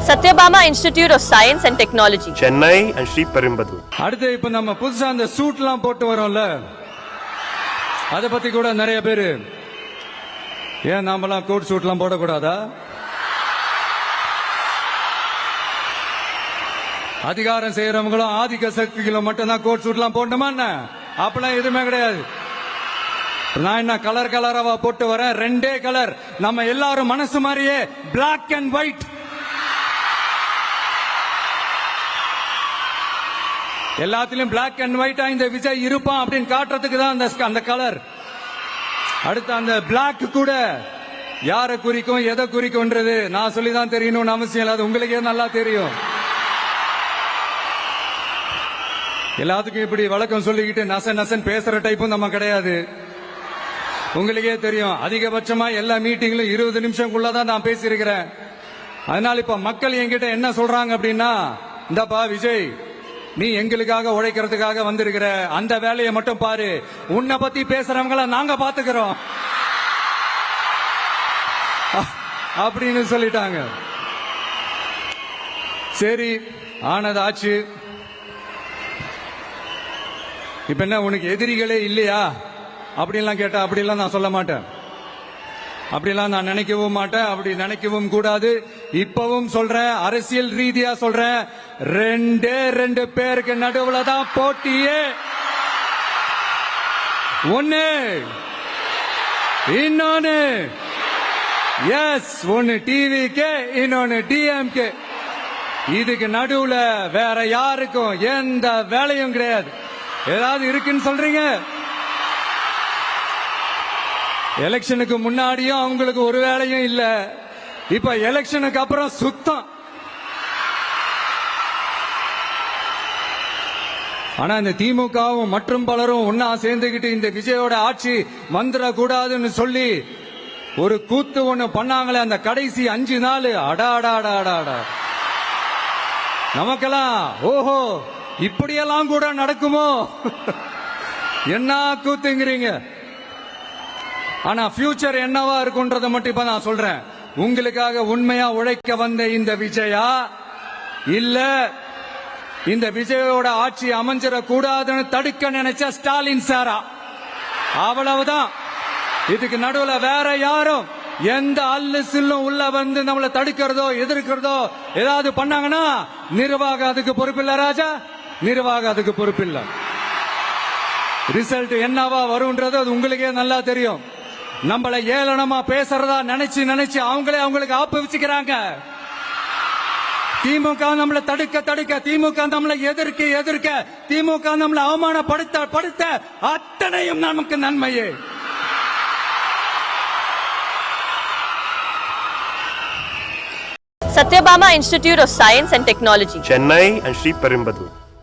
Satyabama Institute of Science and Technology, Chennai and Sriperumbudur. அடுத்து இப்ப நம்ம புதுசா அந்த சூட்லாம் போட்டு வரோம்ல, அத பத்தி கூட நிறைய பேரு ஏன் நாமெல்லாம் கோட் சூட்லாம் போடக்கூடாதா? அதிகாரம் செய்யறவங்களும் ஆதிக்க சக்திகளும் மட்டும்தான் கோட் சூட்லாம் போடணுமா என்ன? அப்பெல்லாம் எதுவுமே கிடையாது. நான் என்ன கலர் கலராவா போட்டு வரேன்? ரெண்டே கலர், நம்ம எல்லாரும் மனசு மாதிரியே பிளாக் அண்ட் ஒயிட். எல்லாத்திலும் பிளாக் அண்ட் ஒயிட்டா இந்த விஜய் இருப்பான் அப்படின்னு காட்டுறதுக்கு தான் அந்த கலர். அடுத்து அந்த பிளாக் கூட யாரை குறிக்கும் எதை குறிக்கும்ன்றது நான் சொல்லிதான் தெரியணும்னு அவசியம் இல்லாத உங்களுக்கே நல்லா தெரியும். எல்லாத்துக்கும் இப்படி வழக்கம் சொல்லிக்கிட்டு நச நசன் பேசுற டைப்பும் நம்ம கிடையாது. உங்களுக்கே தெரியும், அதிகபட்சமா எல்லா மீட்டிங்லும் 20 நிமிஷம்குள்ளதான் நான் பேசியிருக்கிறேன். அதனால இப்ப மக்கள் என்கிட்ட என்ன சொல்றாங்க அப்படின்னா, இந்தப்பா விஜய், நீ எங்களுக்காக உழைக்கிறதுக்காக வந்திருக்கிற, அந்த வேலையை மட்டும் பாரு, உன்னை பத்தி பேசுறவங்கள நாங்க பாத்துக்கிறோம் அப்படின்னு சொல்லிட்டாங்க. சரி, ஆனது ஆச்சு. இப்ப என்ன, உனக்கு எதிரிகளே இல்லையா அப்படின்லாம் கேட்டா அப்படிலாம் நான் சொல்ல மாட்டேன். அப்படிலாம் நான் நினைக்கவும் மாட்டேன், அப்படி நினைக்கவும் கூடாது. இப்பவும் சொல்றேன், அரசியல் ரீதியா சொல்றேன், ரெண்டு பேருக்கு நடுவுல தான் போட்டியே. ஒன்னு இன்னொன்னு, எஸ், ஒன்னு டிவிக்கு, இன்னொன்னு டிஎம்கே. இதுக்கு நடுவுல வேற யாருக்கும் எந்த வேலையும் கிடையாது. ஏதாவது இருக்குன்னு சொல்றீங்க? எலெக்ஷனுக்கு முன்னாடியும் அவங்களுக்கு ஒரு வேலையும் இல்ல, இப்ப எலெக்ஷனுக்கு அப்புறம் சுத்தம். ஆனா இந்த திமுகவும் மற்றும் பலரும் ஒன்னா சேர்ந்துகிட்டு இந்த விஜயோட ஆட்சி வந்துடக்கூடாதுன்னு சொல்லி ஒரு கூத்து ஒண்ணு பண்ணாங்களே, அந்த கடைசி 5 நாள், அடாடாடாடாடா, நமக்கெல்லாம் ஓஹோ இப்படியெல்லாம் கூட நடக்குமோ என்ன கூத்துங்கிறீங்க. ஆனா ஃபியூச்சர் என்னவா இருக்குன்றத மட்டும் இப்ப நான் சொல்றேன். உங்களுக்காக உண்மையா உழைக்க வந்த இந்த விஜயா, இல்ல இந்த விஜயோட ஆட்சி அமைஞ்சிட கூடாதுன்னு தடுக்க நினைச்ச ஸ்டாலின் சாரா? அவ்வளவுதான். இதுக்கு நடுவுல வேற யாரும் எந்த அல்லு சில்லும் உள்ள வந்து நம்மளை தடுக்கிறதோ எதிர்க்கிறதோ ஏதாவது பண்ணாங்கன்னா நிர்வாகம் அதுக்கு பொறுப்பில்லை ராஜா, நிர்வாகம் அதுக்கு பொறுப்பில்லை. ரிசல்ட் என்னவா வரும்ன்றது அது உங்களுக்கே நல்லா தெரியும். நம்மளை ஏளனமா பேசுறதா நினைச்சு அவங்களுக்கு ஆப்பு வச்சுக்கிறாங்க. திமுக நம்மளை தடுக்க, திமுக நம்மளை எதிர்க்க, திமுக நம்மளை அவமானப்படுத்த அத்தனையும் நமக்கு நன்மையே. Satyabama Institute of Science and Technology, Chennai and Sriperumbudur.